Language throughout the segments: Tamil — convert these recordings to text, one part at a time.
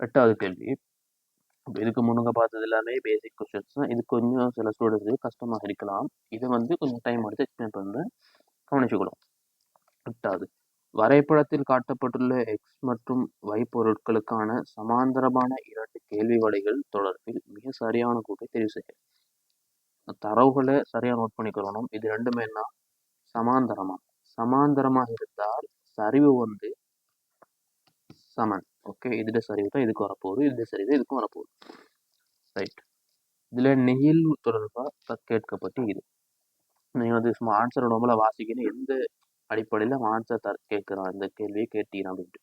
8வது கேள்வி. இதுக்கு முன்னுங்க பார்த்தது எல்லாமே பேசிக் கொஸ்டின்ஸ் தான். இது கொஞ்சம் சில ஸ்டூடெண்ட்ஸுக்கு கஷ்டமாக இருக்கலாம். இதை கொஞ்சம் டைம் எடுத்து எக்ஸ்பிளைன் பண்ணுறேன், கவனிச்சுக்கணும். 8வது, வரைபடத்தில் காட்டப்பட்டுள்ள எக்ஸ் மற்றும் ஒய் பொருட்களுக்கான சமாந்தரமான 2 கேள்வி வலைகள் தொடர்பில் மிக சரியான கூட்டை தெரிவு செய்ய. தரவுகளை சரியா நோட் பண்ணிக்கிறோம். இது ரெண்டுமே என்ன, சமாந்தரமாக இருந்தால் சரிவு சமன். ஓகே, இதுல சரிவு தான் இதுக்கு வரப்போகுது, இதுல சரிவு இதுக்கும் வரப்போகுது. ரைட். இதுல நெகிழ்வு தொடர்பாக கேட்கப்பட்டு இது நீங்க சும்மா ஆன்சர் உடம்புல வாசிக்கணும், எந்த அடிப்படையில் ஆன்சர் கேட்கிறான் இந்த கேள்வியை கேட்டீங்க அப்படின்ட்டு.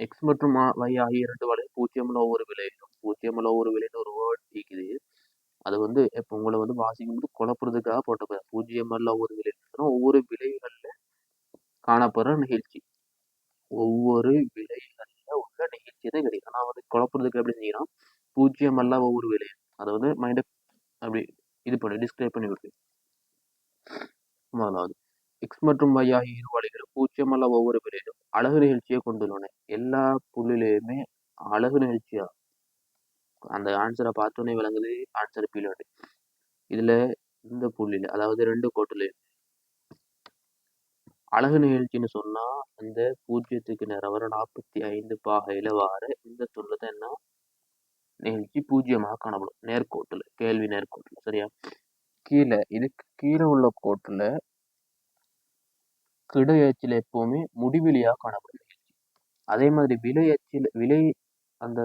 எக்ஸ் மற்றும் y ஆகிய 2 வலை 0 ஒவ்வொரு விலையிலும் 0 ஒவ்வொரு விலைன்னு ஒரு வேர்ட் இருக்குது. அது இப்போ உங்களை வாசிக்கும்போது குழப்புறதுக்காக போட்ட 0 ஒவ்வொரு விலைன்னா ஒவ்வொரு விலைகள்ல காணப்படுற நிகழ்ச்சி, ஒவ்வொரு விலைகள்ல உள்ள நிகழ்ச்சி தான் கிடைக்கும். நான் குழப்புறதுக்கு எப்படி செய்யணும், 0 ஒவ்வொரு விலையும் அதை மைண்டை அப்படி இது பண்ணி டிஸ்கிரைப் பண்ணி விட்டு. முதலாவது, எக்ஸ் மற்றும் y ஆகிய இரு வலைகளும் 0 ஒவ்வொரு விலையிலும் அழகு நிகழ்ச்சியை கொண்டுள்ளன. எல்லா புள்ளிலையுமே அழகு நிகழ்ச்சியா, அந்த ஆன்சரை பார்த்தோன்னே விளங்குது ஆன்சர் பீரியட். இதுல இந்த புள்ளியில, அதாவது 2 கோட்டுலையும் அழகு நிகழ்ச்சின்னு சொன்னா அந்த 0க்கு நேரம் வர 45 பாகையில வார இந்த சொல்லுதான் என்ன நிகழ்ச்சி 0 காணப்படும் நேர்கோட்டுல, கேள்வி நேர்கோட்டுல. சரியா? கீழே இதுக்கு கீழே உள்ள கோட்டுல கிடையச்சில எப்பவுமே முடிவிலியா காணப்படும் நிகழ்ச்சி. அதே மாதிரி விலை அந்த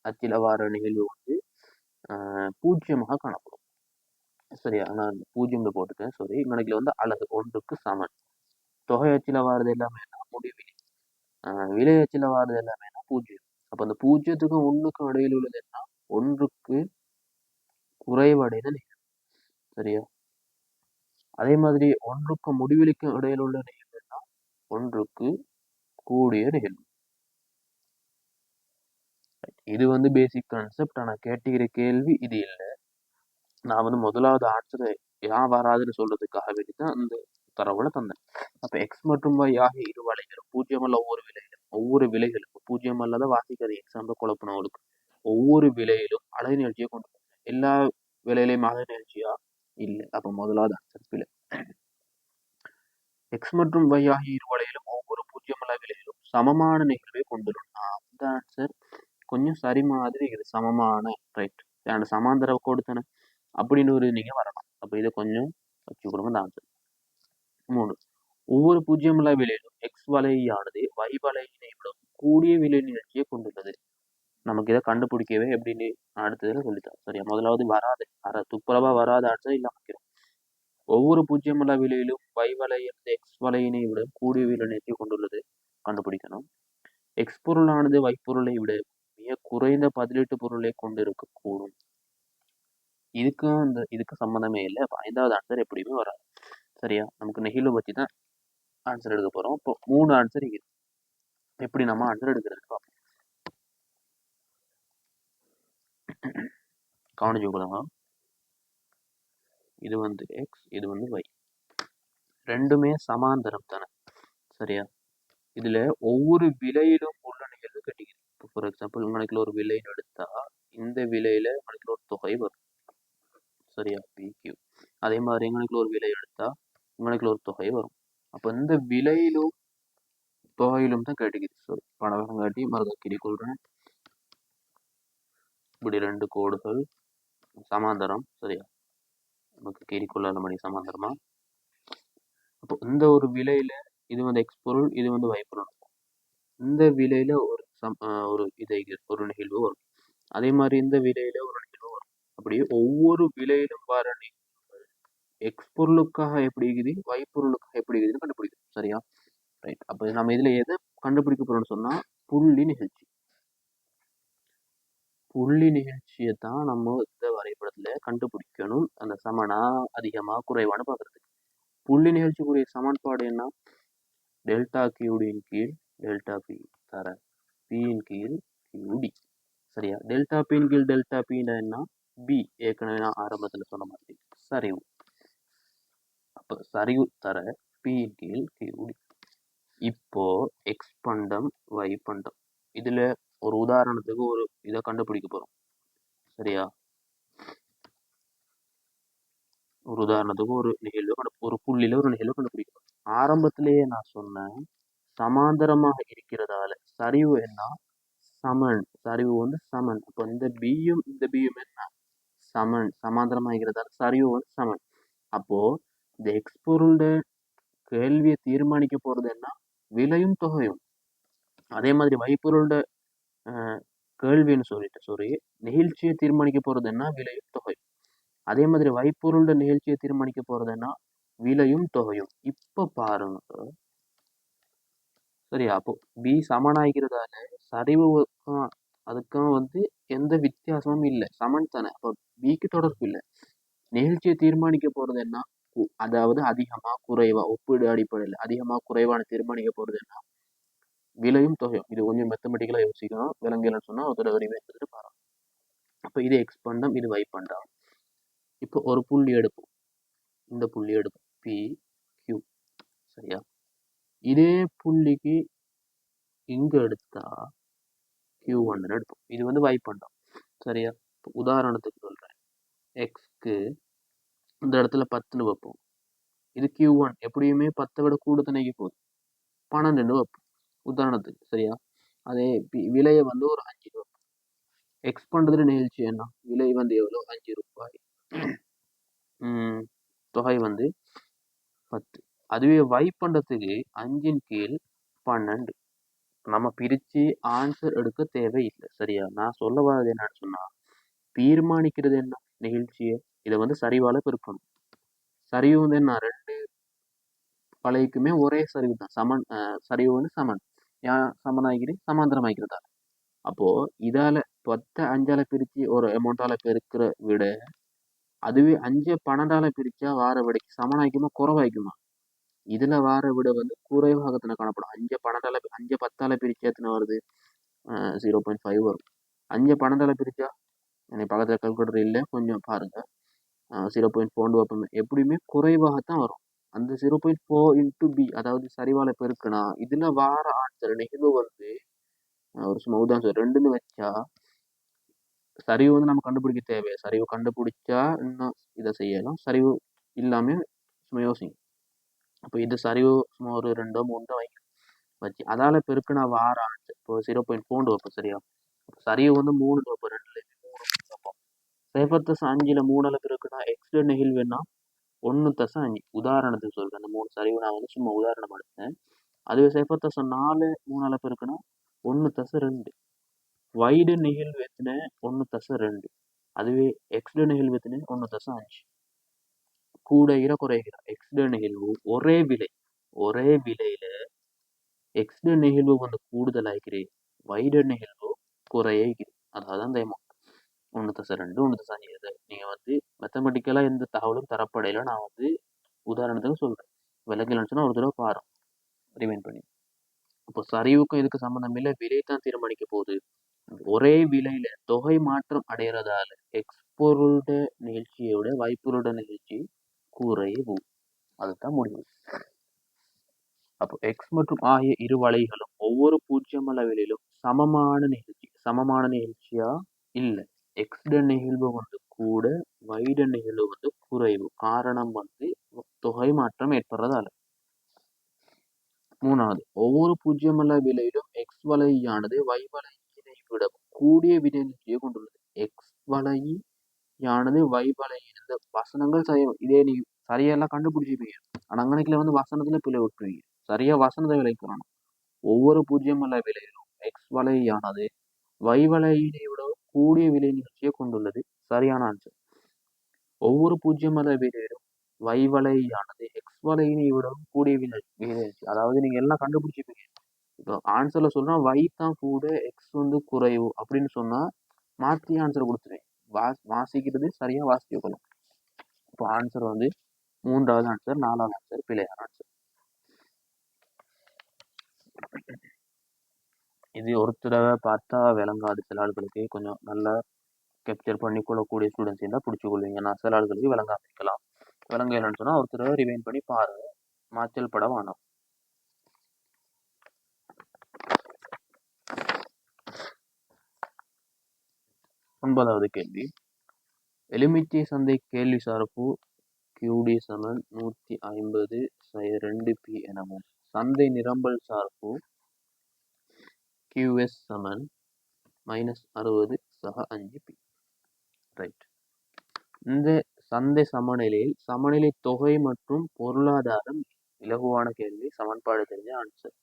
அச்சில வார நிகழ்வு 0 காணப்படும். சரியா? நான் 0 போட்டுட்டேன், சாரி. கணக்குல அழகு 1க்கு சமன். தொகை அச்சில வாரது எல்லாமே முடிவிலி, விலை அச்சில வாரது எல்லாமே 0. அப்ப அந்த 0க்கும் 1க்கும் இடையில் உள்ளது என்ன, 1க்கு குறைவடைந்த நிகழ்வு. சரியா? அதே மாதிரி 1க்கும் முடிவிலிக்கும் இடையில் உள்ள நிகழ்வு என்ன, 1க்கு கூடிய நிகழ்வு. இது பேசிக் கான்செப்ட். ஆனா கேட்டுக்கிற கேள்வி இது இல்லை. நான் முதலாவது ஆன்சரை ஏன் வராதுன்னு சொல்றதுக்காக வேண்டிதான் அந்த தரவுல தந்தேன். அப்ப எக்ஸ் மற்றும் y ஆகிய இரு வலைகளும் 0 ஒவ்வொரு விலைகளுக்கும் 0 வாசிக்காது, எக்ஸாம்பிள் குழப்பினவங்களுக்கு. ஒவ்வொரு விலையிலும் அழகு நிகழ்ச்சியை கொண்டு எல்லா விலையிலையும் அழகு நிகழ்ச்சியா இல்லை. அப்ப முதலாவது ஆன்சர் பிழை. எக்ஸ் மற்றும் y ஆகிய இரு வலையிலும் ஒவ்வொரு 0 விலையிலும் சமமான நிகழ்வை கொண்டுள்ளன. அந்த ஆன்சர் கொஞ்சம் சரி மாதிரி இது, சமமான. ரைட். சமாந்தர கொடுத்தன அப்படின்னு நீங்க வரலாம். அப்ப இதை கொஞ்சம் வச்சு கொடுங்க இந்த ஆன்சர். 3, ஒவ்வொரு 0 விலையிலும் எக்ஸ் வலையானது y வலையினை விட கூடிய விலை நிகழ்ச்சியை கொண்டுள்ளது. நமக்கு இதை கண்டுபிடிக்கவே எப்படின்னு அடுத்ததுல சொல்லித்தரோம். சரியா? முதலாவது வராது, துப்புரவா வராத ஆன்சர் இல்லாம வைக்கிறோம். ஒவ்வொரு 0 விலையிலும் y வலையானது எக்ஸ் வலையினை விட கூடிய விலை நிகழ்ச்சியை கொண்டுள்ளது கண்டுபிடிக்கணும். எக்ஸ் பொருளானது y பொருளை விட மிக குறைந்த பதிலீட்டு பொருளை கொண்டிருக்கக்கூடும். இதுக்கு சம்மந்தமே இல்லை. அப்ப 5வது ஆன்சர் எப்படியுமே வராது. சரியா? நமக்கு நெகிழ்வு பத்தி தான் ஆன்சர் எடுக்க போறோம். இப்போ 3 ஆன்சர் இருக்கு. எப்படி நம்ம ஆன்சர் எடுக்கிறது பார்ப்போம். கவனிச்சு கொடுங்க. இது எக்ஸ், இது y, ரெண்டுமே சமாந்தரம் தானே. சரியா? இதுல ஒவ்வொரு விலையிலும் உள்ள நிகழ்வு கட்டிக்கிறது. இப்போ ஃபார் எக்ஸாம்பிள் உங்களுக்கு ஒரு விலைன்னு எடுத்தா இந்த விலையில உங்களுக்கு ஒரு தொகை வரும். சரியா? PQ. அதே மாதிரி எங்களுக்கு ஒரு விலை எடுத்தா உங்களுக்கு ஒரு தொகை வரும். அப்ப இந்த விலையிலும் தொகையிலும் தான் கேட்டுக்குது. ஸோ பணம் காட்டி மறுக்கி கொள்றேன். இப்படி 2 கோடுகள் சமாந்தரம். சரியா? நமக்கு கீரிக்கொள்ளாத மணி சமாந்தரமா. அப்போ இந்த ஒரு விலையில இது எக்ஸ் பொருள், இது y பொருள். இந்த விலையில ஒரு ஒரு நிகழ்வு வரும். அதே மாதிரி இந்த விலையில ஒரு நிகழ்வு வரும். அப்படி ஒவ்வொரு விலையிலும் வர எக்ஸ் பொருளுக்காக எப்படி இருக்குது, y பொருளுக்காக எப்படி இருக்குதுன்னு கண்டுபிடிக்கும். சரியா? ரைட். அப்ப நம்ம இதுல எதை கண்டுபிடிக்க போறோம்னு சொன்னா புள்ளி நிகழ்ச்சி. புள்ளி நிகழ்ச்சியை தான் நம்ம இந்த வரைபடத்துல கண்டுபிடிக்கணும். அந்த சமனா அதிகமா குறைவானு பாக்குறதுக்கு. புள்ளி நிகழ்ச்சிக்குரிய சமன்பாடு என்ன, டெல்டா கியூடின் கீழ் டெல்டா பி தர பியின் கீழ் கியூடி. சரியா? டெல்டா பியின் கீழ் டெல்டா பின்னா என்ன, பி. ஏற்கனவே நான் ஆரம்பத்துல சொன்ன மாதிரி சரிவு. அப்ப சரிவு தர பியின் கீழ் கியூடி. இப்போ எக்ஸ் பண்டம் y பண்டம், இதுல ஒரு உதாரணத்துக்கு ஒரு இதை கண்டுபிடிக்க போறோம். சரியா? ஒரு உதாரணத்துக்கு ஒரு நிகழ்வு ஒரு புள்ளியில ஒரு நிகழ்வு கண்டுபிடிக்க போறோம். ஆரம்பத்திலேயே நான் சொன்னேன், சமாந்தரமாக இருக்கிறதால சரிவு என்ன? சமன். சரிவு வந்து சமன். அப்போ இந்த பியும் இந்த பியும் என்ன? சமன். சமாந்தரமாக இருக்கிறதால சரிவு வந்து சமன். அப்போ இந்த எக்ஸ் பொருளுடைய கேள்வியை தீர்மானிக்க போறது என்ன? விலையும் தொகையும். அதே மாதிரி வைப்பொருளோட கேள்வின்னு சாரி நிகழ்ச்சியை தீர்மானிக்க போறது என்ன? விலையும் தொகையும். அதே மாதிரி வைப்பொருளோட நிகழ்ச்சியை தீர்மானிக்க போறது என்ன? விலையும் தொகையும். இப்ப பாருங்க, சரியா? அப்போ பி சமனாகிறதால சரிவுக்கும் அதுக்கும் வந்து எந்த வித்தியாசமும் இல்லை, சமன் தானே. அப்போ பிக்கு தொடர்பு இல்லை. நிகழ்ச்சியை தீர்மானிக்க போறது என்ன? அதாவது அதிகமா குறைவா, ஒப்பீடு அடிப்படையில் அதிகமா குறைவான தீர்மானிக்க போறது என்ன? விலையும் தொகையும். இது கொஞ்சம் மெத்தமெட்டிக்கலா யோசிக்கணும். விலங்குகள்னு சொன்னா அதோட வடிவம் எடுத்துட்டு பாருங்க. அப்போ இது எக்ஸ் பண்டம், இது y பண்டம். இப்போ ஒரு புள்ளி எடுப்போம். இந்த புள்ளி எடுப்போம் பி கியூ. சரியா? இதே புள்ளிக்கு இங்க எடுத்தா Q1 எடுப்போம். இது வந்து y பண்டம். சரியா? உதாரணத்துக்கு சொல்றேன். எக்ஸ்க்கு இந்த இடத்துல 10 வைப்போம். இது Q1 எப்படியுமே 10 விட கூட தானே போகுது. 12 வைப்போம் உதாரணத்துக்கு. சரியா? அதே விலையை வந்து ஒரு 5 வைப்போம். எக்ஸ் பண்றதுல நிகழ்ச்சி என்ன? விலை வந்து எவ்வளோ? 5 ரூபாய். தொகை வந்து 10. அதுவே y பண்றதுக்கு 5 கீழ் 12. நம்ம பிரிச்சு ஆன்சர் எடுக்க தேவையில்லை. சரியா? நான் சொல்ல வர்றது என்னன்னு சொன்னா, தீர்மானிக்கிறது என்ன? நிகழ்ச்சியை இதை வந்து சரிவால பெருக்கணும். சரிவு வந்து என்ன? 2 வளைக்குமே ஒரே சரிவு தான். சமன். சரிவு வந்து சமன். சமனாகிரி சமாந்தரமாகிறதா. அப்போ இதால 10 5ஆல பிரிச்சு ஒரு அமௌண்டால பெருக்கிற விட அதுவே 5 12ஆல பிரிச்சா வார விடைக்கு சமனாய்க்குமா குறைவாய்க்குமா? இதுல வார விட வந்து குறைவாகத்தானே காணப்படும். 5 10ஆல பிரிச்சா எத்தனை வருது? 0.5 வரும். 5 12ஆல பிரிச்சா எனக்கு பக்கத்துல கால்குலேட்டர் இல்லை, கொஞ்சம் பாருங்க. 0.4 வைப்போமே, எப்படியுமே குறைவாகத்தான் வரும். அந்த 0.4 இன்ட்டு பி, அதாவது சரிவால பெருக்குனா இதுல வார ஆன்சர் நிகழ்வு வந்து ஒரு சும்மா உதாரணம் 2ன்னு வச்சா சரிவு வந்து நம்ம கண்டுபிடிக்க தேவை. சரிவு கண்டுபிடிச்சா இன்னும் இதை செய்யலாம். சரிவு இல்லாம சும்மா யோசிங்க. அப்போ இது சரிவு சும்மா ஒரு 2 3 வச்சு அதால பெருக்குனா வார ஆன்சர் இப்போ 0.4 வைப்போம். சரியா? சரிவு வந்து 3 வைப்போம். 2ல 3 வைப்போம். 0.5ல 3ஆல பெருக்குனா எக்ஸ் நெகிழ்வுன்னா 1.5. உதாரணத்துக்கு சொல்றேன். அந்த 3 சரிவு நான் வந்து சும்மா உதாரணம் எடுத்தேன். அதுவே 0.4 3ஆல பெருக்குனா 1.2. வைடு நிகழ்வு எத்தனை? 1.2. அதுவே எக்ஸ்ட நிகழ்வு எத்தனை? 1.5. கூடைகிற குறைகிற எக்ஸ்ட நிகழ்வு ஒரே விலையில எக்ஸ்ட நிகழ்வு வந்து கூடுதலாகிறேன், வைட நிகழ்வு குறையிறது. அதாவது அந்த அமௌண்ட் 1.2 1.5. நீங்க வந்து மெத்தமெட்டிக்கலா எந்த தகவலும் தரப்படையில நான் வந்து உதாரணத்துக்கு சொல்றேன். விலங்குன்னு சொன்னா ஒரு தடவை பாருங்க, ரிமைண்ட் பண்ணி. இப்போ சரிவுக்கும் இதுக்கு சம்பந்தம் இல்லை, விலை தான் தீர்மானிக்க போகுது. ஒரே விலையில தொகை மாற்றம் அடைகிறதால எக்ஸ் பொருளோட நிகழ்ச்சியோட வைப்பொருளோட நிகழ்ச்சி குறைவு. அதுதான் முடிவு. அப்போ எக்ஸ் மற்றும் ஆகிய இரு வளைகளும் ஒவ்வொரு பூஜ்ஜியம் அளவிலும் சமமான நிகழ்ச்சியா இல்லை. எக்ஸ்ட நிகழ்வு வந்து கூட, வைட நிகழ்வு வந்து குறைவு. காரணம் வந்து தொகை மாற்றம் ஏற்படுறதால. 3வது, ஒவ்வொரு பூஜ்ஜியமல்ல விலையிலும் எக்ஸ் வளையானது y வளையினை விட கூடிய வினைநிலையை கொண்டுள்ளது. எக்ஸ் வளையானது y வளையின் இந்த வசனங்கள் இதே நீ சரியெல்லாம் கண்டுபிடிச்சிருப்பீங்க. ஆனா அங்கனைக்குல வந்து வசனத்துல பிழை விட்டுருவீங்க. சரியா வசனத்தை விளைக்கணும். ஒவ்வொரு பூஜ்ஜியமல்ல விலையிலும் எக்ஸ் வளையானது y வளையினை விட கூடிய விலை நிகழ்ச்சியை கொண்டுள்ளது. சரியான ஆன்சர். ஒவ்வொரு பூஜ்ஜியமல்ல விலையிலும் y வளையானது எக்ஸ் வளையினை விட கூடிய விலை நிகழ்ச்சி. அதாவது நீங்க எல்லாம் கண்டுபிடிச்சிருப்பீங்க. இப்போ ஆன்சர்ல சொல்றா y தான் கூட, எக்ஸ் வந்து குறைவு அப்படின்னு சொன்னா மாற்றி ஆன்சர் கொடுத்துருவேன். வாசிக்கிறது சரியா வாசிக்கணும். இப்போ ஆன்சர் வந்து 3வது ஆன்சர், 4வது ஆன்சர் பிழையான ஆன்சர். இது ஒரு தடவை பார்த்தா விளங்காது. சில ஆளுகளுக்கு கொஞ்சம் நல்லா கேப்சர் பண்ணி கொள்ளக்கூடிய ஸ்டூடெண்ட்ஸ் இருந்தால் பிடிச்சி கொள்வீங்க. நான் சில ஆளுகளுக்கு விளங்காம இருக்கலாம். விளங்கலன்னு சொன்னா ஒரு தடவை ரிவைன் பண்ணி பாருங்க. மாச்சல் பட வேணாம். 9வது கேள்வி. எலுமிச்சை சந்தை கேள்வி சார்பு QD சமன் 150/2p எனவும் சந்தை நிரம்பல் சார்பு QS சமன் -60/5p. ரைட். இந்த சந்தை சமநிலையில் சமநிலை தொகை மற்றும் பொருளாதாரம் இலகுவான கேள்வி. சமன்பாடு தெரிஞ்ச ஆன்சர்.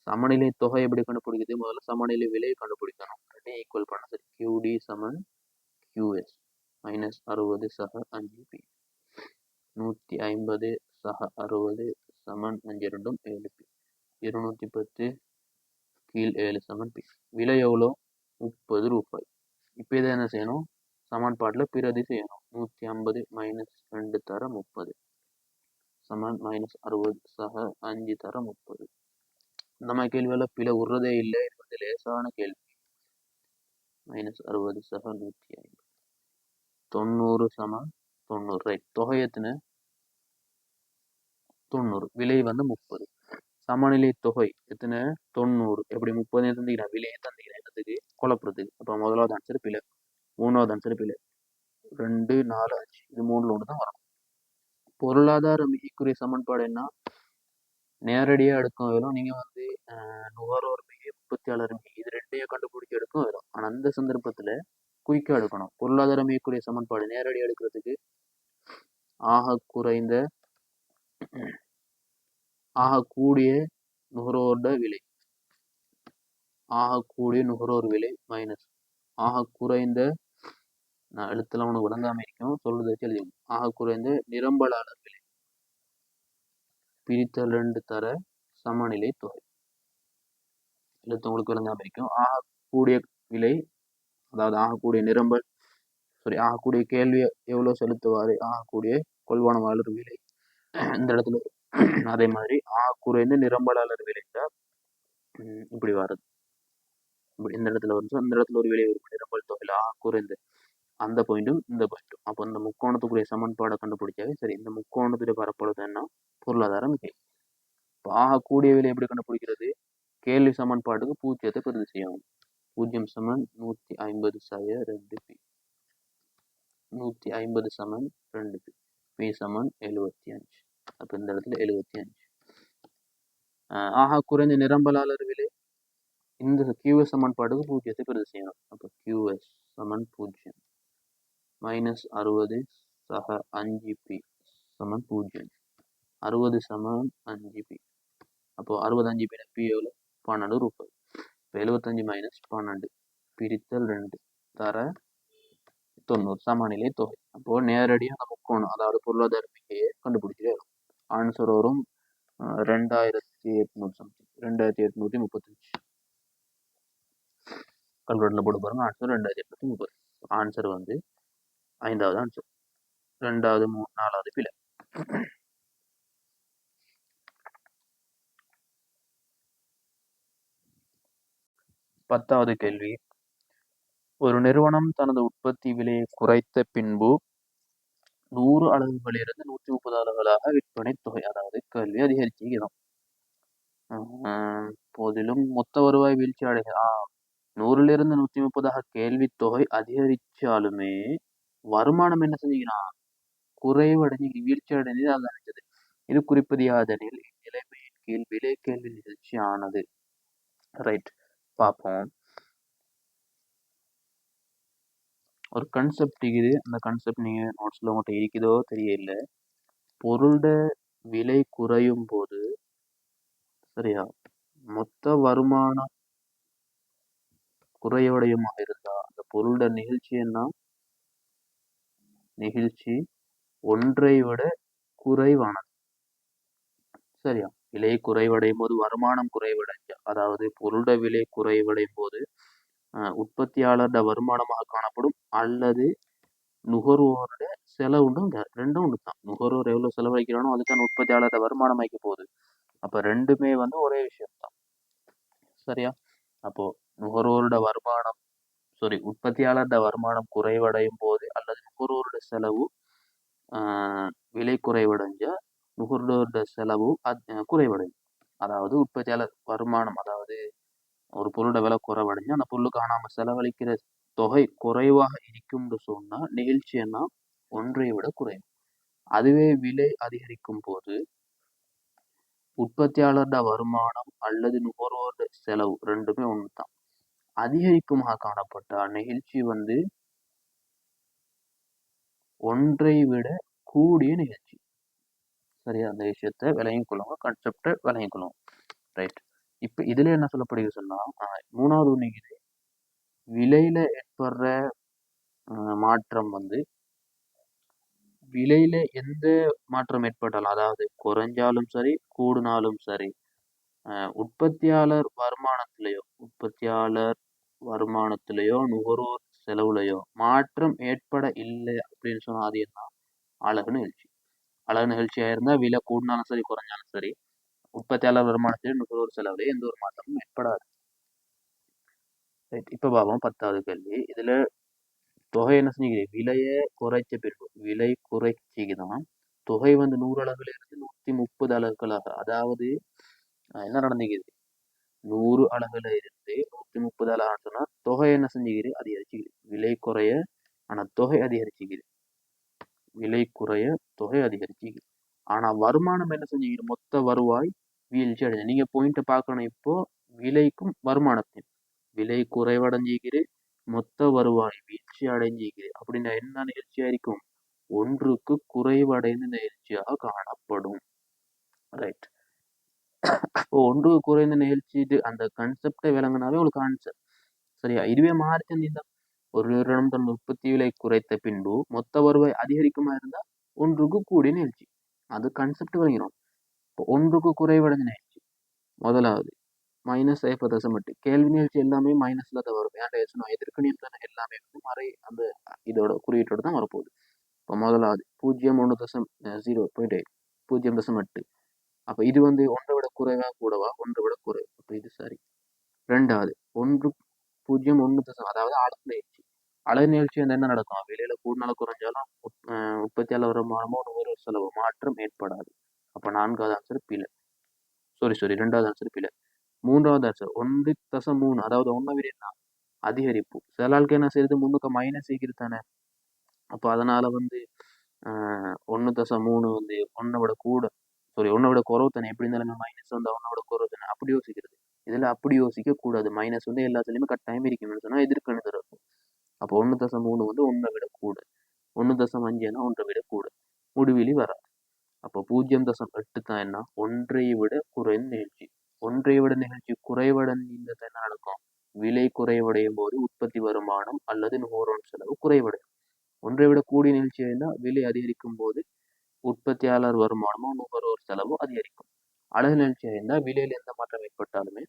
சமநிலை தொகை எப்படி கண்டுபிடிக்கிறது? முதல்ல சமநிலை விலையை கண்டுபிடிக்கணும். ஈக்குவல் பண்ண சரி. QD சமன் QS -60/5p. 150/60 சமன் 5 2 7p. 210 கீழ் 7 சமன் p. விலை எவ்வளோ? 30 ரூபாய். இப்போ இதை என்ன செய்யணும்? சமன்பாட்டில் பிரதி செய்யணும். 150 - 2 தர 30 சமன் -60/5 தர 30. இந்த மாதிரி கேள்வியில பிழை உறதே இல்லை. இது லேசான கேள்வி. -60/150. 90 சமன் 90. ரைட். தொகை எத்தனை? 90. விலை வந்து 30. சமநிலை தொகை எத்தனை? 90. எப்படி 30 தந்தீங்கன்னா விலையை தந்தீங்கன்னா என்னத்துக்கு? குழப்பறதுக்கு. அப்போ முதலாவது ஆன்சர் பிழை. 3வது ஆன்சர் பிழை. 2 4 5 இது 3ல் ஒன்று தான் வரணும். பொருளாதார மிகைக்குரிய சமன்பாடு என்ன? நேரடியாக எடுக்கும் வரும். நீங்கள் வந்து நுகர்வோர் மிகை, உற்பத்தியாளர் மிகை இது ரெண்டையும் கண்டுபிடிக்க எடுக்கும் வரும். ஆனால் அந்த சந்தர்ப்பத்தில் குயிக்காக எடுக்கணும். பொருளாதார மிகைக்குரிய சமன்பாடு நேரடியாக எடுக்கிறதுக்கு ஆகக்கூடிய நுகர்வோரோட விலை, ஆகக்கூடிய நுகர்வோர் விலை மைனஸ் ஆக குறைந்த, நான் எழுத்துலாம் உனக்கு விளங்காம இருக்கும், சொல்றது வச்சு எழுதி. ஆக குறைந்த நிரம்பலாளர் விலை பிரித்தல் 2 தர சமநிலை தொகை. எழுத்து உங்களுக்கு விளங்காம இருக்கும். ஆகக்கூடிய விலை, அதாவது ஆகக்கூடிய நிரம்பல், ஆகக்கூடிய கேள்வி எவ்வளவு செலுத்துவாரு, ஆகக்கூடிய கொள்வனவாளர் விலை இந்த இடத்துல. அதே மாதிரி குறைந்த நிரம்பலாளர் விலைட்டா இப்படி வருது. இப்படி இந்த இடத்துல வந்து அந்த இடத்துல ஒரு விலை வரும். நிரம்பல் தொகையில் குறைந்த அந்த பாயிண்ட்டும் இந்த பாயிண்ட்டும். அப்போ இந்த முக்கோணத்துக்குரிய சமன்பாடை கண்டுபிடிச்சாவே சரி. இந்த முக்கோணத்துடைய பரப்பளவு என்ன? பொருளாதார மிகை. இப்போ ஆகக்கூடிய விலை எப்படி கண்டுபிடிக்கிறது? கேள்வி சமன்பாட்டுக்கு 0 பிரதி செய்யணும். 0 சமன் 150/2p. 150 சமன் 2p. p சமன் 75. அப்போ இந்த இடத்துல 75. குறைந்த நிரம்பலாளர் விலை இந்த QS சமன்பாட்டுக்கு 0 பிரதி செய்யணும். அப்போ QS சமன் 0 -60/5p சமன் 0. 60 சமன் 5p. அப்போ 65p p எவ்வளோ? 12 ரூபாய். இப்போ 75 - 12 பிரித்தல் 2 தர 90 சமநிலை தொகை. அப்போ நேரடியாக நம்ம முக்கோணம், அதாவது பொருளாதார மிகையை கண்டுபிடிச்சிட்டே வரும். ஆன்சர் வரும் 2800 சம்திங், 2835. கல்குலேட்டர்ல போட்டு பாருங்க. ஆன்சர் 2830. ஆன்சர் வந்து 5வது ஆன்சர். 2வது 4வது பிழை. 10வது கேள்வி. ஒரு நிறுவனம் தனது உற்பத்தி விலையை குறைத்த பின்பு 100 அலகுகளிலிருந்து 130 அலகுகளாக விற்பனை தொகை, அதாவது கேள்வி அதிகரிச்சுக்கிறோம். போதிலும் மொத்த வருவாய் வீழ்ச்சி அடைகிறது. 100லிருந்து 130 கேள்வி தொகை அதிகரிச்சாலுமே வருமானம் என்ன செஞ்சுக்கிறான்? குறைவடைஞ்சு வீழ்ச்சி அடைஞ்சது அது நினைச்சது. இது குறிப்பது யாதெனில் இந்நிலைமையின் கீழ் விலை கேள்வி நிகழ்ச்சி ஆனது. ரைட். பார்ப்போம். ஒரு கன்செப்ட் இருக்குது. அந்த கன்செப்ட் நீங்க நோட்ஸ்ல உங்கள்கிட்ட இருக்குதோ தெரியல. பொருளோட விலை குறையும் போது சரியா மொத்த வருமானம் குறைவடையுமா இருந்தா அந்த பொருளோட நிகழ்ச்சி என்ன? நிகழ்ச்சி ஒன்றை விட குறைவானது. சரியா? விலை குறைவடையும் போது வருமானம் குறைவடைஞ்ச, அதாவது பொருளோட விலை குறைவடையும் போது உற்பத்தியாளரோட வருமானமாக காணப்படும், அல்லது நுகர்வோரோட செலவுண்டும் ரெண்டும் ஒன்று தான். நுகர்வோர் எவ்வளவு செலவழிக்கிறானோ அதுக்கான உற்பத்தியாளரோட வருமானம் ஆக்கி போகுது. அப்ப ரெண்டுமே வந்து ஒரே விஷயம் தான். சரியா? அப்போ நுகர்வோரோட வருமானம் உற்பத்தியாளரோட வருமானம் குறைவடையும் போது அல்லது நுகர்வோரோட செலவு விலை குறைவடைஞ்ச நுகர்வோரோட செலவு குறைவடையும். அதாவது உற்பத்தியாளர் வருமானம், அதாவது ஒரு பொருளோட விலை குறைவடைஞ்சு அந்த பொருளுக்காக நாம செலவழிக்கிற தொகை குறைவாக இருக்கும்னு சொன்னா நெகிழ்ச்சி என்ன ஒன்றை விட குறையும். அதுவே விலை அதிகரிக்கும் போது உற்பத்தியாளரோட வருமானம் அல்லது நுகர்வோரோட செலவு ரெண்டுமே ஒண்ணுதான். அதிகரிக்குமாக காணப்பட்ட நெகிழ்ச்சி வந்து ஒன்றை விட கூடிய நிகழ்ச்சி. சரியா? அந்த விஷயத்த விளங்கிக் கொள்ளுங்க, கான்செப்டை விளங்கிக் கொள்ளுங்க. ரைட். இப்ப இதுல என்ன சொல்லப்படுகிறது சொன்னா, மூணாவது ஒண்ணுக்குது விலையில ஏற்படுற மாற்றம் வந்து விலையில எந்த மாற்றம் ஏற்பட்டாலும், அதாவது குறைஞ்சாலும் சரி கூடுனாலும் சரி, உற்பத்தியாளர் வருமானத்திலேயோ நுகர்வோர் செலவுலையோ மாற்றம் ஏற்பட இல்லை அப்படின்னு சொன்னா அது என்ன? அழகு நிகழ்ச்சி. அழகு நிகழ்ச்சியா இருந்தா விலை கூடினாலும் சரி குறைஞ்சாலும் சரி உற்பத்தியாளர் வருமானத்திலேயோ நுகர்வோர் செலவுலையோ எந்த ஒரு மாற்றமும் ஏற்படாது. ரைட். இப்ப பாப்போம் 10வது கேள்வி. இதுல தொகை என்ன செஞ்சுக்குது? விலையை குறைச்ச பிறகு விலை குறைச்சிக்குதான் தொகை வந்து 100 அலகுல இருந்து 130 அலகுகளாக, அதாவது என்ன நடந்துக்குது? 100 அலகுல இருந்து 130 அலகுன்னு சொன்னா தொகை என்ன செஞ்சுக்குது? அதிகரிச்சுக்குது. விலை குறைய ஆனா தொகை அதிகரிச்சுக்குது. விலை குறைய தொகை அதிகரிச்சுக்குது. ஆனா வருமானம் என்ன செஞ்சுக்குது? மொத்த வருவாய் வீழ்ச்சி அடைஞ்சு. நீங்க பாயிண்ட பார்க்கணும். இப்போ விலைக்கும் வருமானத்தையும் விலை குறைவடைஞ்சிக்குது, மொத்த வருவாய் வீழ்ச்சி அடைஞ்சிக்குது. அப்படின்னா என்ன நிகழ்ச்சியா இருக்கும்? ஒன்றுக்கு குறைவடைந்த நிகழ்ச்சியாக காணப்படும். ரைட். இப்போ ஒன்றுக்கு குறைந்த நிகழ்ச்சி அந்த கான்செப்டை விளங்கினாவே உங்களுக்கு ஆன்சர். சரியா? இதுவே மாறி செஞ்சிருந்தா ஒரு நிறுவனம் தன் உற்பத்தி விலை குறைத்த பின்பு மொத்த வருவாய் அதிகரிக்குமா இருந்தா ஒன்றுக்கு கூடிய நிகழ்ச்சி. அது கான்செப்ட் விளங்கிடும். இப்போ ஒன்றுக்கு குறைவடைந்த நிகழ்ச்சி முதலாவது -8 கேள்வி நிகழ்ச்சி எல்லாமே மைனஸ்ல தான் வரும். ஏன்டா எதிர்க்கணியம் தானே எல்லாமே வந்து அந்த இதோட குறியீட்டோட தான் வரப்போகுது. இப்போ முதலாவது 0.0.8 0.8. அப்போ இது வந்து ஒன்றை விட குறைவா கூடவா? ஒன்றை விட குறைவு. அப்போ இது சரி. ரெண்டாவது 1.0.1, அதாவது அழகு நிகழ்ச்சி. அழகு நிகழ்ச்சி வந்து என்ன நடக்கும்? விலையில கூடுனாலும் குறைஞ்சாலும் உற்பத்தியாளர் வருமானமோ நுகர்வோர் செலவு மாற்றம் ஏற்படாது. அப்போ 4வது ஆன்சர் பிழை. சாரி 2வது ஆன்சர் பிழை. 3வது ஆன்சர் 1.3, அதாவது 1 விட என்ன அதிகரிப்பு. சில ஆளுக்கு என்ன செய்யுது? 3க்கு மைனஸ் தானே. அப்போ அதனால வந்து 1.3 வந்து 1 விட கூட, சாரி 1 விட குறவு தானே. எப்படி இருந்தாலும் மைனஸ் வந்து 1 விட குறவு தானே. அப்படி யோசிக்கிறது. இதுல அப்படி யோசிக்க கூடாது. மைனஸ் வந்து எல்லாத்துலயுமே கட்டாயம் இருக்கும்னு சொன்னா எதிர்க்கணிதம் இருக்கும். அப்போ 1.3 வந்து 1 விட கூட, 1.5 1 விட கூட, முடிவிலி வராது. அப்போ 0.8 தான் என்ன? ஒன்றை விட குறைந்த நிகழ்ச்சி. ஒன்றை விட நிகழ்ச்சி குறைவடைந்த என்ன நடக்கும்? விலை குறைவடையும் போது உற்பத்தி வருமானம் அல்லது நுகர்வோர் செலவு குறைவடையும். ஒன்றை விட கூடிய நிகழ்ச்சி இருந்தால் விலை அதிகரிக்கும் போது உற்பத்தியாளர் வருமானமும் நுகர்வோர் செலவு அதிகரிக்கும். அழகு நிகழ்ச்சி இருந்தால் விலையில் எந்த மாற்றம் ஏற்பட்டாலுமே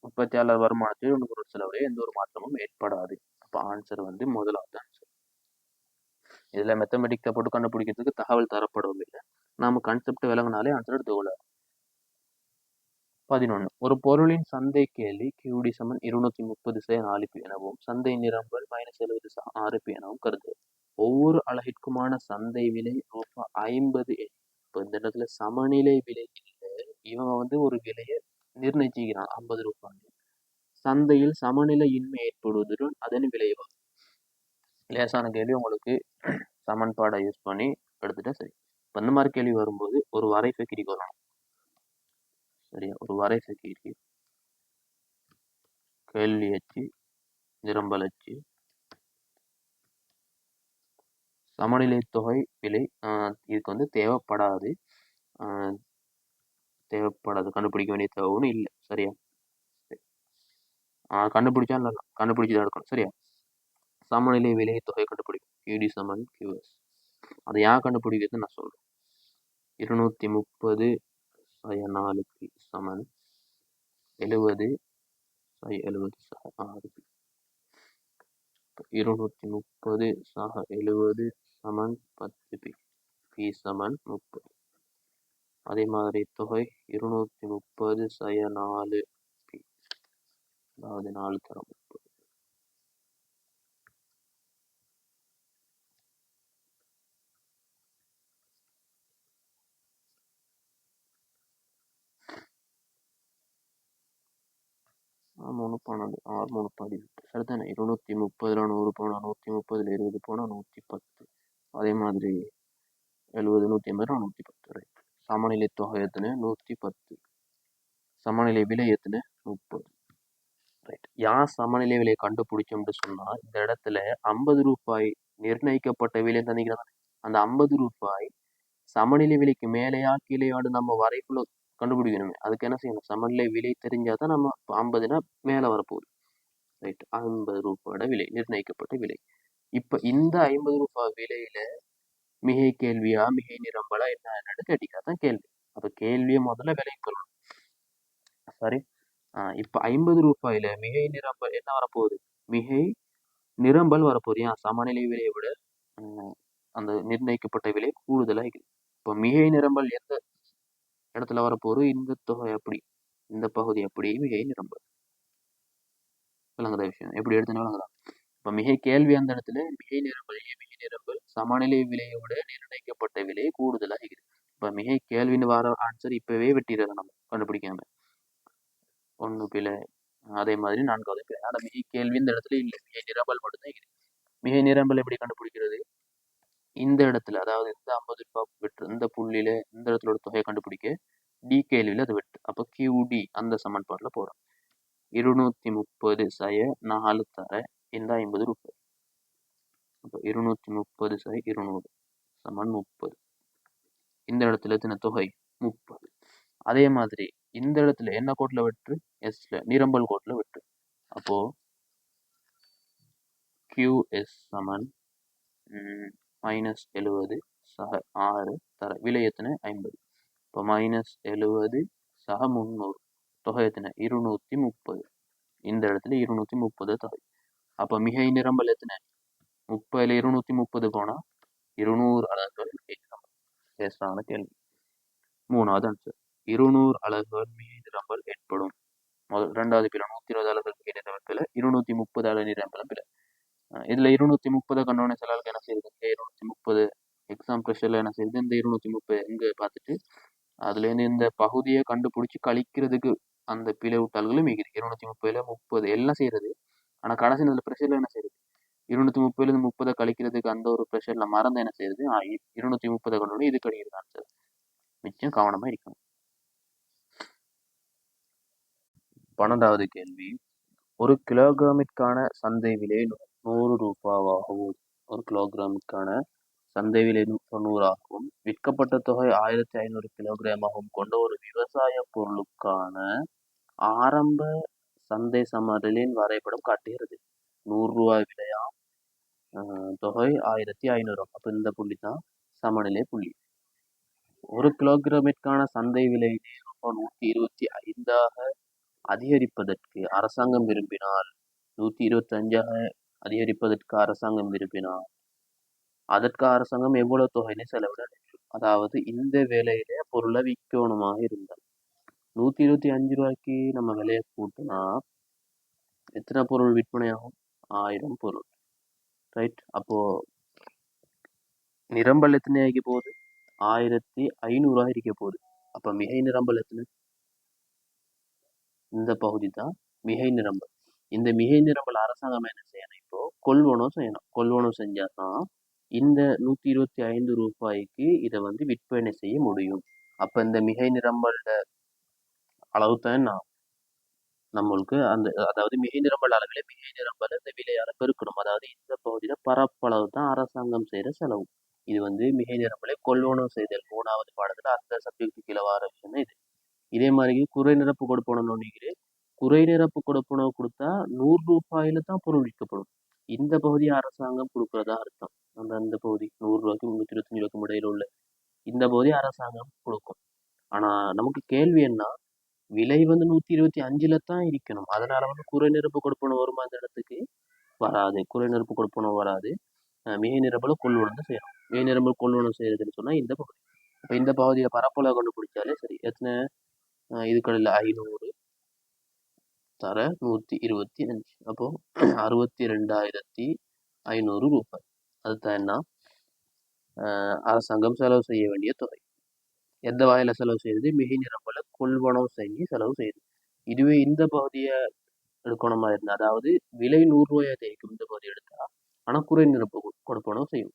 உற்பத்தியாளர் வருமானத்திலும் நுகர்வோர் செலவுலையும் எந்த ஒரு மாற்றமும் ஏற்படாது. அப்போ ஆன்சர் வந்து முதலாவது ஆன்சர். இதுல மெத்தமெட்டிக்ஸை போட்டு கண்டுபிடிக்கிறதுக்கு தகவல் தரப்படவில்லை. நாம கான்செப்ட் விளங்கினாலே ஆன்சர் எடுத்துக்கொள்ளலாம். 11. ஒரு பொருளின் சந்தை கேள்வி QD = 230/4p எனவும் சந்தை நிரம்பல் -70/6p எனவும் கருது. ஒவ்வொரு அலகிற்குமான சந்தை விலை ரூபாய் 50. இப்போ இந்த இடத்துல சமநிலை விலை இவங்க வந்து ஒரு விலையை நிர்ணயிச்சுக்கிறான் 50 ரூபாய். சந்தையில் சமநிலை இன்மை ஏற்படுவதுடன் அதன் விளைவாகும். லேசான கேள்வி, உங்களுக்கு சமன்பாடை யூஸ் பண்ணி எடுத்துட்டா சரி. இப்போ இந்த மாதிரி கேள்வி வரும்போது ஒரு வரைஃபை கிரிக்கு வரணும். சரியா? ஒரு வரைஃபை கிரிக்கு கேள்வி அச்சு, நிரம்பல் அச்சு, சமநிலை தொகை விலை இதுக்கு வந்து தேவைப்படாது. கண்டுபிடிக்க வேண்டிய தேவைன்னு இல்லை. சரியா? கண்டுபிடிச்சா நல்லா கண்டுபிடிச்சுதான் எடுக்கணும். சரியா? சமநிலை விலை தொகை கண்டுபிடிக்கும். QD = QS. அதை ஏன் கண்டுபிடிக்கிறது நான் சொல்றேன். 230/4p = 70/70/6p. 230/70 = 10p. p = 30. அதே மாதிரி தொகை 230/4p, அதாவது 4 தரம் 30. 3 12 6 3 18 சரிதானே 230 100 போனால் 130 20 போனால் 110 அதே மாதிரி 70 180 110 ரைட் சமநிலை தொகை எத்தனை 110 சமநிலை விலை எத்தனை 30 ரைட் யார் சமநிலை விலையை கண்டுபிடிச்சோம்னு சொன்னா இந்த இடத்துல 50 ரூபாய் நிர்ணயிக்கப்பட்ட விலை தந்திக்கிறாங்க அந்த 50 ரூபாய் சமநிலை விலைக்கு மேலேயா கீழேயாடு நம்ம வரைக்குள்ள கண்டுபிடிக்கணுமே அதுக்கு என்ன செய்யணும் சமநிலை விலை தெரிஞ்சாதான் நம்ம 50னா மேல வரப்போகுது ரைட் 50 ரூபாயோட விலை நிர்ணயிக்கப்பட்ட விலை இப்ப இந்த 50 ரூபாய் விலையில மிகை கேள்வியா மிகை நிரம்பலா என்னன்னு கேட்டீங்கன்னா கேள்வி அப்ப கேள்வியை முதல்ல விலை கொள்ளணும் சரி இப்ப 50 ரூபாயில மிகை நிரம்பல் என்ன வரப்போகுது மிகை நிரம்பல் வரப்போகுது ஏன் சமநிலை விலையை விட அந்த நிர்ணயிக்கப்பட்ட விலை கூடுதலா இருக்குது இப்போ மிகை நிரம்பல் எந்த இடத்துல வரப்போகுது இந்த தொகை எப்படி இந்த பகுதி எப்படி மிகை நிரம்பல் விளங்குற விஷயம் எப்படி எடுத்துன்னு விளங்குதா இப்ப மிகை கேள்வி அந்த இடத்துல மிகை நிரம்பல் சமநிலை விலையோட நிர்ணயிக்கப்பட்ட விலை கூடுதலா இருக்குது இப்ப மிகை கேள்வின்னு வர ஆன்சர் இப்பவே வெட்டிடுறத நம்ம கண்டுபிடிக்காம ஒண்ணு பிழை அதே மாதிரி 4வது பிழை ஆனா மிகை கேள்வி இந்த இடத்துல இல்லை மிகை நிரம்பல் மட்டும்தான் இருக்குது மிகை நிரம்பல் எப்படி கண்டுபிடிக்கிறது இந்த இடத்துல அதாவது இந்த 50 ரூபாய் வெட்டு இந்த புள்ளியில இந்த இடத்துல ஒரு தொகையை கண்டுபிடிக்க டி கேள்வியில அது வெட்டு அப்ப கியூடி அந்த சமன்பாட்டுல போறோம் 230 சய 4 தர இந்த 50 ரூபாய் அப்ப 230 சய 200 சமன் 30 இந்த இடத்துல எத்தனை தொகை 30 அதே மாதிரி இந்த இடத்துல என்ன கோட்ல வெட்டு எஸ்ல நிரம்பல் கோட்ல வெட்டு அப்போ QS சமன் -70 சக 6 தர விலை எத்தனை 50 இப்போ -70 சக 300 தொகை எத்தனை 230 இந்த இடத்துல 230 தொகை அப்ப மிகை நிரம்பல் எத்தனை 30ல 230 போனா 200 அலகுகள் மிகை நிரம்பல் லேசான கேள்வி 3வது ஆன்சர் 200 அலகுகள் மிகை நிரம்பல் ஏற்படும் முதல் 2வது பிற 120 அலகுகள் மிகை நிரம்பல் 230 அலகு நிரம்பல் பிற இதுல 230 கண்டோனே சில ஆளுக்கு என்ன செய்யுது 230 எக்ஸாம் ப்ரெஷர்ல என்ன செய்யுது இந்த 230 எங்க பார்த்துட்டு அதுல இருந்து இந்த பகுதியை கண்டுபிடிச்சு கழிக்கிறதுக்கு அந்த பிழை விட்டாள்களும் மிகுது 230ல 30 எல்லாம் செய்யறது ஆனா கடைசி நேரத்துல ப்ரெஷர்ல என்ன செய்யுது 230ல இருந்து 30 கழிக்கிறதுக்கு அந்த ஒரு ப்ரெஷர்ல மறந்து என்ன செய்யுது 230 கண்டோனே இது கிடைக்கிறது ஆன்சர் மிச்சம் கவனமா இருக்கணும் 12வது கேள்வி ஒரு கிலோகிராமிற்கான சந்தை விலை 100 ரூபாவாகவும் ஒரு கிலோகிராமுக்கான சந்தை விலை 90 ஆகவும் விற்கப்பட்ட தொகை 1500 கிலோகிராமாகவும் கொண்ட ஒரு விவசாய பொருளுக்கான ஆரம்ப சந்தை சமநிலையின் வரைபடம் காட்டுகிறது 100 ரூபாய் விலையா தொகை 1500 அப்ப இந்த புள்ளி தான் சமநிலை புள்ளி ஒரு கிலோகிராமிற்கான சந்தை விலை ரூபாய் 125 அதிகரிப்பதற்கு அரசாங்கம் விரும்பினால் 125 அதிகரிப்பதற்கு அரசாங்கம் விரும்பினால் அதற்கு அரசாங்கம் எவ்வளவு தொகைன்னு செலவிட வேண்டும் அதாவது இந்த விலையில பொருளை விற்கணுமாக இருந்தால் 125 ரூபாய்க்கு நம்ம விலையை கூட்டினா எத்தனை பொருள் விற்பனையாகும் 1000 பொருள் ரைட் அப்போ நிரம்பல் எத்தனை ஆகிக்க போகுது 1500 இருக்க போகுது அப்ப மிகை நிரம்பல் எத்தனை இந்த பகுதி தான் மிகை நிரம்பல் இந்த மிகை நிரம்பல் அரசாங்கம் என்ன செய்யணும் இப்போ கொள்வனம் செய்யணும் கொள்வனம் செஞ்சாதான் இந்த 125 ரூபாய்க்கு இதை வந்து விற்பனை செய்ய முடியும் அப்ப இந்த மிகை நிரம்பல் அளவு தான் நம்மளுக்கு அந்த அதாவது மிகை நிரம்பல் அளவில் மிகை நிரம்பல் இந்த விலையால பெருக்கணும் அதாவது இந்த பகுதியில பரப்பளவு தான் அரசாங்கம் செய்யற செலவு இது வந்து மிகை நிரம்பலை கொள்வனம் செய்தல் 3வது பாடத்துல அந்த சப்ஜெக்ட் கீழே வர விஷயம் தான் இது இதே மாதிரி குறை நிரப்பு கொடுப்பணும் நினைக்கிறேன் குறை நிரப்பு கொடுப்பனவு கொடுத்தா 100 ரூபாயில தான் பொருள் விற்கப்படும் இந்த பகுதியை அரசாங்கம் கொடுக்கறதா அர்த்தம் அந்த பகுதி 100 ரூபாய்க்கு 325 ரூபாய்க்கு இடையில உள்ள இந்த பகுதி அரசாங்கம் கொடுக்கும் ஆனா நமக்கு கேள்வி என்ன விலை வந்து 125ல தான் இருக்கணும் அதனால வந்து குறை நிரப்பு கொடுப்பனவு வருமா அந்த இடத்துக்கு வராது குறை நிரப்பு கொடுப்பனவு வராது மிகை நிரம்பல கொள்வனம் செய்யணும் மிகை நிரம்பல் கொள்வனம் செய்யறதுன்னு சொன்னா இந்த பகுதி இப்ப இந்த பகுதியை பரப்பளவு கண்டுபிடிச்சாலே சரி எத்தனை இதுக்கடையில் 500 தர 125 அப்போ 62,500 ரூபாய் அதுதான் என்ன அரசாங்கம் செலவு செய்ய வேண்டிய தொகை எந்த வகையில செலவு செய்யுது மிகை நிரம்பல கொள்வனவு செஞ்சு செலவு செய்யுது இதுவே இந்த பகுதியை எடுக்கணுமா இருந்தால், அதாவது விலை 100 ரூபாயா தேய்க்கும் இந்த பகுதி எடுத்தா, ஆனால் குறை நிரப்பு கொடுப்பனவு செய்யும்.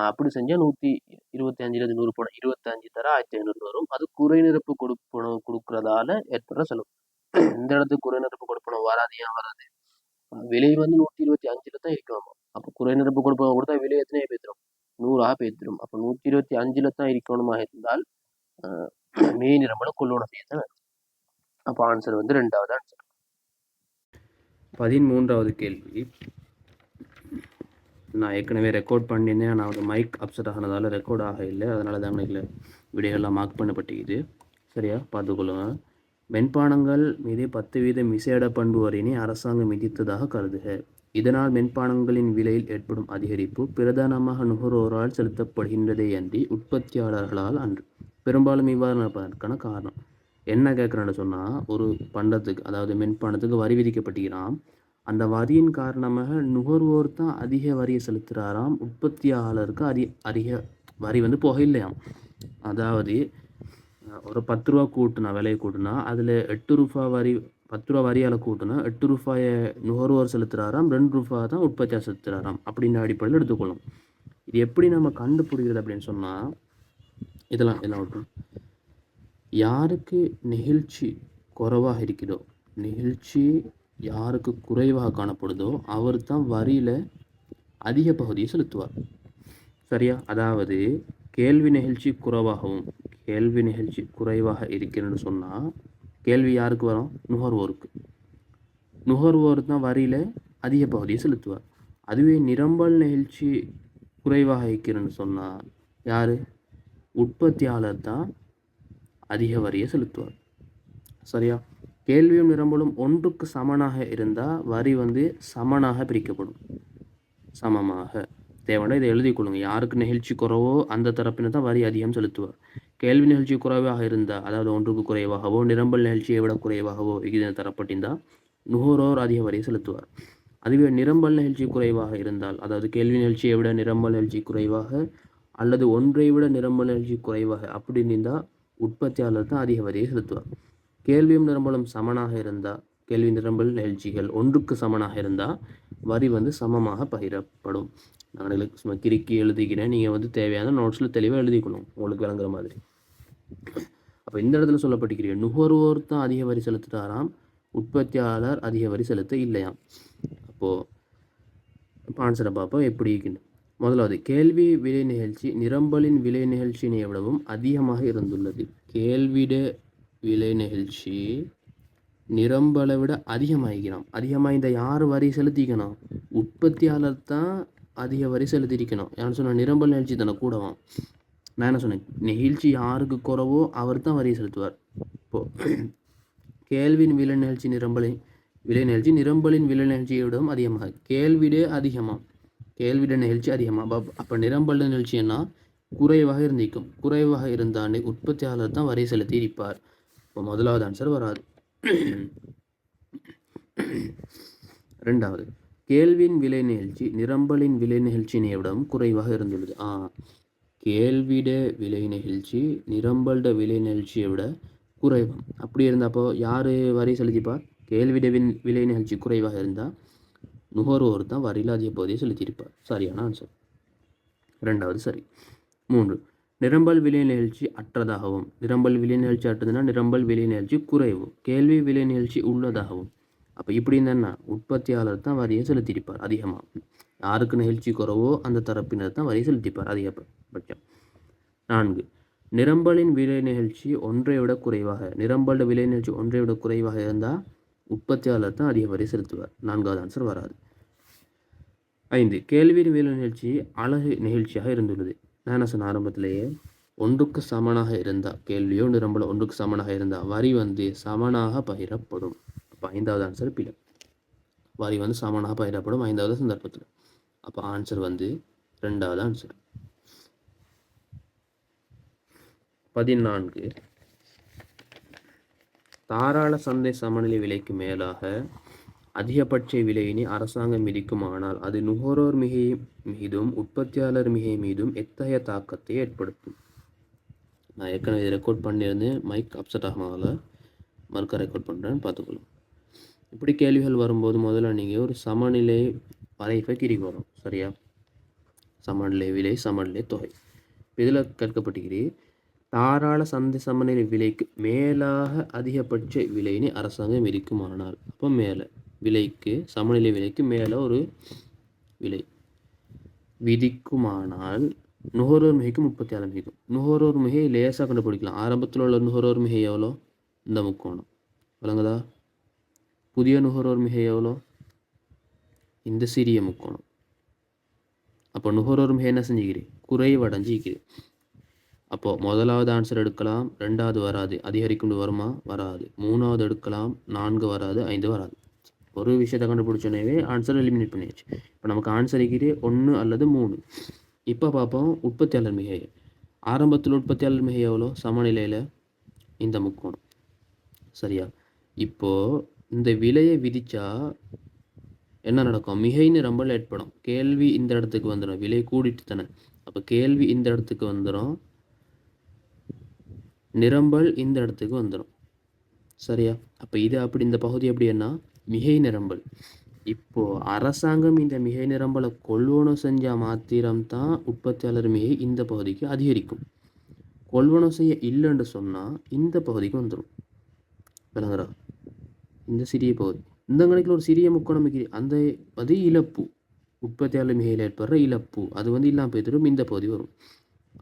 அப்படி செஞ்சால் 125 100 போன 25 தர 1500 வரும். அது குறை நிரப்பு கொடுப்பனவு கொடுக்கறதால ஏற்படுற செலவு. இந்த இடத்துக்கு குறை நிரப்பு கொடுப்பனவு வராது. ஏன் வராது? விலை வந்து 125 தான் இருக்கணுமா. அப்போ குறை நிரப்பு கொடுப்பனவு கொடுத்தா விலை எத்தனையா பேத்துரும்? 100 பேத்துரும். அப்போ 125 தான் இருக்கணுமா இருந்தால் மெய் நிரம்பல கொள்ளோட செய்ய. அப்போ ஆன்சர் வந்து 2வது ஆன்சர். 13வது கேள்வி. நான் ஏற்கனவே ரெக்கார்ட் பண்ணியிருந்தேன். நான் ஒரு மைக் அப்செட் ஆகினதால ரெக்கார்ட் ஆக இல்லை. அதனால தான் இல்லை வீடியோலாம் மார்க் பண்ணப்பட்டிருக்குது. சரியா பார்த்துக்கொள்ளுங்க. மென்பானங்கள் மீது 10% விசேட பண்பு வரியினை அரசாங்கம் விதித்ததாக கருதுக. இதனால் மென்பானங்களின் விலையில் ஏற்படும் அதிகரிப்பு பிரதானமாக நுகர்வோரால் செலுத்தப்படுகின்றதே அன்றி உற்பத்தியாளர்களால் அன்று. பெரும்பாலும் இவ்வாறு நடப்பதற்கான காரணம் என்ன கேட்குறேன்னு சொன்னால், ஒரு பண்டத்துக்கு அதாவது மென்பானத்துக்கு வரி விதிக்கப்பட்டிருக்கிறான். அந்த வரியின் காரணமாக நுகர்வோர் தான் அதிக வரியை செலுத்துகிறாராம். உற்பத்தியாளருக்கு அதிக வரி வந்து போக இல்லையாம். அதாவது ஒரு 10 ரூபா கூட்டினா விலையை கூட்டினா அதில் 8 ரூபா வரி 10 ரூபா வரியால் கூட்டினா 8 ரூபாயை நுகர்வோர் செலுத்துகிறாராம், 2 ரூபா தான் உற்பத்தியாக செலுத்துகிறாராம் அப்படின்ற அடிப்படையில் எடுத்துக்கொள்ளும். இது எப்படி நம்ம கண்டுபிடிக்கிறது அப்படின்னு சொன்னால், இதெல்லாம் விட்டும். யாருக்கு நெகிழ்ச்சி குறைவாக இருக்குதோ, நெகிழ்ச்சி யாருக்கு குறைவாக காணப்படுதோ அவர் தான் வரியில் அதிக பகுதியை செலுத்துவார். சரியா? அதாவது கேள்வி நிகழ்ச்சி குறைவாகவும் கேள்வி நிகழ்ச்சி குறைவாக இருக்கிறன்னு சொன்னால் கேள்வி யாருக்கு வரும்? நுகர்வோருக்கு. நுகர்வோர் தான் வரியில் அதிக பகுதியை செலுத்துவார். அதுவே நிரம்பல் நிகழ்ச்சி குறைவாக இருக்கிறன்னு சொன்னால் யார்? உற்பத்தியாளர் தான் அதிக வரியை செலுத்துவார். சரியா? கேள்வியும் நிரம்பலும் ஒன்றுக்கு சமனாக இருந்தால் வரி வந்து சமனாக பிரிக்கப்படும். சமமாக தேவைன்னா இதை எழுதி கொள்ளுங்க. யாருக்கு நிகழ்ச்சி குறைவோ அந்த தரப்பினர் தான் வரி அதிகம் செலுத்துவார். கேள்வி நிகழ்ச்சி குறைவாக இருந்தால், அதாவது ஒன்றுக்கு குறைவாகவோ நிரம்பல் நிகழ்ச்சியை விட குறைவாகவோ விகிதம் தரப்பட்டிருந்தால் நுகர்வோர் அதிக வரியை செலுத்துவார். அதுவே நிரம்பல் நிகழ்ச்சி குறைவாக இருந்தால், அதாவது கேள்வி நிகழ்ச்சியை விட நிரம்பல் நிகழ்ச்சி குறைவாக அல்லது ஒன்றை விட நிரம்பல் நிகழ்ச்சி குறைவாக அப்படின்னு இருந்தால் உற்பத்தியாளர் தான் அதிக வரியை செலுத்துவார். கேள்வியும் நிரம்பலும் சமனாக இருந்தால், கேள்வி நிரம்பல் நிகழ்ச்சிகள் ஒன்றுக்கு சமனாக இருந்தால் வரி வந்து சமமாக பகிரப்படும். நான் சும்மா கிறுக்கி எழுதிக்கிறேன். நீங்கள் வந்து தேவையான நோட்ஸில் தெளிவாக எழுதிக்கணும் உங்களுக்கு விளங்குற மாதிரி. அப்போ இந்த இடத்துல சொல்லப்பட்டிருக்கிறீங்க, நுகர்வோர் தான் அதிக வரி செலுத்துகிறாராம், உற்பத்தியாளர் அதிக வரி செலுத்த இல்லையாம். அப்போது ஆன்சரை பார்ப்போம் எப்படி இருக்குன்னு. முதலாவது, கேள்வி விலை நிகழ்ச்சி நிரம்பலின் விலை நிகழ்ச்சியினை விடவும் அதிகமாக இருந்துள்ளது. கேள்விட விலை நிகழ்ச்சி நிரம்பலை விட அதிகமாகிக்கணும். அதிகமாக இந்த யார் வரி செலுத்திக்கணும்? உற்பத்தியாளர் தான் அதிக வரி செலுத்திருக்கணும். யான்னு சொன்னால் நிரம்பல் நிகழ்ச்சி தானே கூடவும். நான் என்ன சொன்னேன்? நிகழ்ச்சி யாருக்கு குறவோ அவர் தான் வரியை செலுத்துவார். இப்போது கேள்வியின் விலை நிகழ்ச்சி நிரம்பலின் விலை நிகழ்ச்சி நிரம்பலின் விலை நிகழ்ச்சியோடும் அதிகமாக. கேள்விடே அதிகமாக, கேள்விட நிகழ்ச்சி அதிகமாக. அப்போ நிரம்பல் நிகழ்ச்சின்னா குறைவாக இருந்திருக்கும். குறைவாக இருந்தால் உற்பத்தியாளர் தான் வரி செலுத்தி இருப்பார். இப்போ முதலாவது ஆன்சர் வராது. ரெண்டாவது, கேள்வியின் விலை நிகழ்ச்சி நிரம்பலின் விலை நிகழ்ச்சியினை விடவும் குறைவாக இருந்துள்ளது. கேள்விட விலை நிகழ்ச்சி நிரம்பல்ட விலை நிகழ்ச்சியை விட குறைவு. அப்படி இருந்தப்போ யார் வரி செலுத்திப்பார்? கேள்விட விலை நிகழ்ச்சி குறைவாக இருந்தால் நுகர்வோர் தான் வரியில் அதிக பகுதியை செலுத்தியிருப்பார். சரியான ஆன்சர். ரெண்டாவது சரி. 3, நிரம்பல் விலை நிகழ்ச்சி அற்றதாகவும். நிரம்பல் விலை நிகழ்ச்சி அற்றதுன்னா நிரம்பல் விலை நிகழ்ச்சி குறைவு. கேள்வி விலை நிகழ்ச்சி உள்ளதாகவும். அப்போ இப்படி இருந்தா உற்பத்தியாளர் தான் வரியை செலுத்தியிருப்பார் அதிகமாக. யாருக்கு நிகழ்ச்சி குறைவோ அந்த தரப்பினர் தான் வரி செலுத்திப்பார் அதிகபட்சம். 4, நிரம்பலின் விலை நிகழ்ச்சி ஒன்றை விட குறைவாக. நிரம்பல் விலை நிகழ்ச்சி ஒன்றை விட குறைவாக இருந்தால் உற்பத்தியாளர் தான் அதிக வரி செலுத்துவார். 4வது ஆன்சர் வராது. 5, கேள்வியின் விலை நிகழ்ச்சி அழகு நிகழ்ச்சியாக இருந்துள்ளது. நான் என்ன சொன்ன ஆரம்பத்திலேயே, ஒன்றுக்கு சமனாக இருந்தால், கேள்வியோ நிரம்பல ஒன்றுக்கு சமனாக இருந்தால் வரி வந்து சமனாக பகிரப்படும். அப்போ 5வது ஆன்சர் பிழை. வரி வந்து சமனாக பகிரப்படும் 5வது சந்தர்ப்பத்தில். அப்போ ஆன்சர் வந்து 2வது ஆன்சர். 14, தாராள சந்தை சமநிலை விலைக்கு மேலாக அதிகபட்ச விலையினை அரசாங்கம் விதிக்குமானால் அது நுகர்வோர் மிகை மீதும் உற்பத்தியாளர் மிகை மீதும் எத்தகைய தாக்கத்தை ஏற்படுத்தும்? நான் ஏற்கனவே ரெக்கார்ட் பண்ணியிருந்தேன். மைக் அப்செட் ஆகனால மறுக்க ரெக்கார்ட் பண்ணுறேன், பார்த்துக்கொள்ளும். இப்படி கேள்விகள் வரும்போது முதல்ல நீங்கள் ஒரு சமநிலை வரைவை கிரிக்கணும். சரியா? சமநிலை விலை, சமநிலை தொகை. இதில் கேட்கப்பட்டிருக்கிறது, தாராள சந்தை சமநிலை விலைக்கு மேலாக அதிகபட்ச விலையினை அரசாங்கம் விதிக்குமானால், அப்போ மேலே விலைக்கு சமநிலை விலைக்கு மேலே ஒரு விலை விதிக்குமானால் நுகர்வோர் மிகைக்கு 36 மிகும். நுகர்வோர் மிகை லேசாக கண்டுபிடிக்கலாம். ஆரம்பத்தில் உள்ள நுகர்வோர் மிகை எவ்வளோ? இந்த முக்கோணம் வழங்குதா? புதிய நுகர்வோர் மிகை எவ்வளோ? இந்த சிறிய முக்கோணம். அப்போ நுகர்வோர் மிகை என்ன செஞ்சுக்கிறேன்? குறைவடைஞ்சிக்கிறேன். அப்போது முதலாவது ஆன்சர் எடுக்கலாம், 2வது வராது, அதிகரிக்கும் வருமா? வராது. 3வது எடுக்கலாம், 4 வராது, 5 வராது. ஒரு விஷயத்தை கண்டுபிடிச்சோன்னே ஆன்சர் எலிமினேட் பண்ணியாச்சு. இப்போ நமக்கு ஆன்சர் இருக்கிறே 1 அல்லது 3. இப்போ பார்ப்போம் உற்பத்தியாளர் மிகை. ஆரம்பத்தில் உற்பத்தியாளர் மிகை எவ்வளோ? சமநிலையில் இந்த முக்கோணம். சரியா? இப்போது இந்த விலையை விதிச்சா என்ன நடக்கும்? மிகை நிரம்பல் ஏற்படும். கேள்வி இந்த இடத்துக்கு வந்துடும், விலை கூடிட்டு தானே. அப்போ கேள்வி இந்த இடத்துக்கு வந்துடும், நிரம்பல் இந்த இடத்துக்கு வந்துடும். சரியா? அப்போ இது அப்படி இந்த பகுதி எப்படி என்ன? மிகை நிரம்பல். இப்போது அரசாங்கம் இந்த மிகை நிரம்பலை கொள்வனவு செஞ்சால் மாத்திரம்தான் உற்பத்தியாளர் மிகை இந்த பகுதிக்கு அதிகரிக்கும். கொள்வனவு செய்ய இல்லைன்னு சொன்னால் இந்த பகுதிக்கு வந்துடும். விளங்குறா? இந்த சிறிய பகுதி, இந்த கணக்கில் ஒரு சிறிய முக்கோணம் இருக்குது, அந்த அது இழப்பு. உற்பத்தியாளர் மிகையில் ஏற்படுற இழப்பு அது இல்லாமல் போய்த்திடும், இந்த பகுதி வரும்.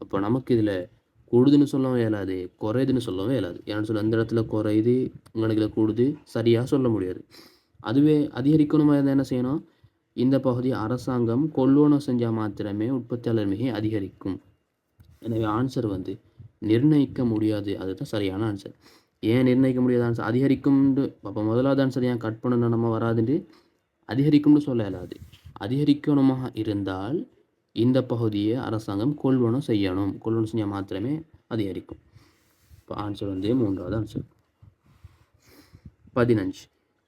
அப்போ நமக்கு இதில் கூடுதுன்னு சொல்லவும் இயலாது, குறையுதுன்னு சொல்லவும் இயலாது. ஏன்னு சொல்ல அந்த இடத்துல குறையுது, கணக்கில் கூடுது, சரியாக சொல்ல முடியாது. அதுவே அதிகரிக்கணுமா இருந்தால் என்ன செய்யணும்? இந்த பகுதி அரசாங்கம் கொள்வனவு செஞ்சால் மாத்திரமே உற்பத்தியாளர் மிகை அதிகரிக்கும். எனவே ஆன்சர் நிர்ணயிக்க முடியாது, அதுதான் சரியான ஆன்சர். ஏன் நிர்ணயிக்க முடியாத ஆன்சர்? அதிகரிக்கும்னு அப்போ முதலாவது ஆன்சர் ஏன் கட் பண்ணணும்? நம்ம வராதுன்னு அதிகரிக்கும்னு சொல்ல இயலாது. அதிகரிக்கணுமாக இருந்தால் இந்த பகுதியை அரசாங்கம் கொள்வனவு செய்யணும். கொள்வனவு செஞ்சால் மாத்திரமே அதிகரிக்கும். இப்போ ஆன்சர் 3வது ஆன்சர். 15.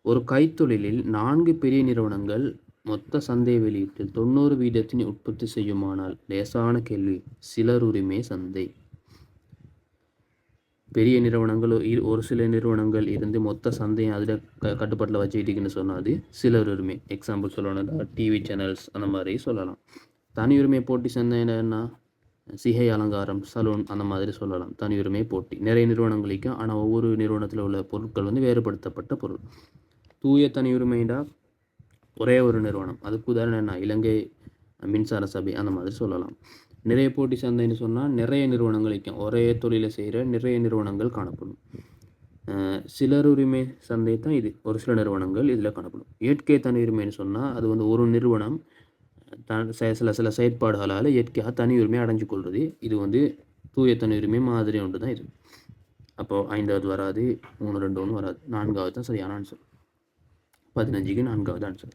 ஒரு கைத்தொழிலில் 4 பெரிய நிறுவனங்கள் மொத்த சந்தை வெளியீட்டில் 90% உற்பத்தி செய்யுமானால், லேசான கேள்வி, சிலருரிமை சந்தை. பெரிய நிறுவனங்கள் ஒரு சில நிறுவனங்கள் இருந்து மொத்த சந்தையை அதில் கட்டுப்பாட்டில் வச்சுக்கிட்டிங்கன்னு சொன்னால் அது சிலருரிமை. எக்ஸாம்பிள் சொல்லணும்னா டிவி சேனல்ஸ் அந்த மாதிரி சொல்லலாம். தனி உரிமை போட்டி சந்தை என்ன? சிகை அலங்காரம், சலூன் அந்த மாதிரி சொல்லலாம். தனி உரிமை போட்டி நிறைய நிறுவனங்களுக்கு, ஆனால் ஒவ்வொரு நிறுவனத்தில் உள்ள பொருட்கள் வேறுபடுத்தப்பட்ட பொருள். தூய தனி உரிமைண்டா ஒரே ஒரு நிறுவனம். அதுக்கு உதாரணம் என்ன? இலங்கை மின்சார சபை அந்த மாதிரி சொல்லலாம். நிறைய போட்டி சந்தைன்னு சொன்னால் நிறைய நிறுவனங்களுக்கு, ஒரே தொழிலை செய்கிற நிறைய நிறுவனங்கள் காணப்படும். சிலருரிமை சந்தை தான் இது, ஒரு சில நிறுவனங்கள் இதில் காணப்படும். இயற்கை தனி உரிமைன்னு சொன்னால் அது ஒரு நிறுவனம் சில செயற்பாடுகளால் இயற்கையாக தனி உரிமை அடைஞ்சு கொள்வது. இது தூய தனி உரிமை மாதிரி ஒன்று தான் இது. அப்போது 5வது வராது, 3, 2, 1 வராது, 4வது தான் சரியான ஆன்சர். 15க்கு 4வது ஆன்சர்.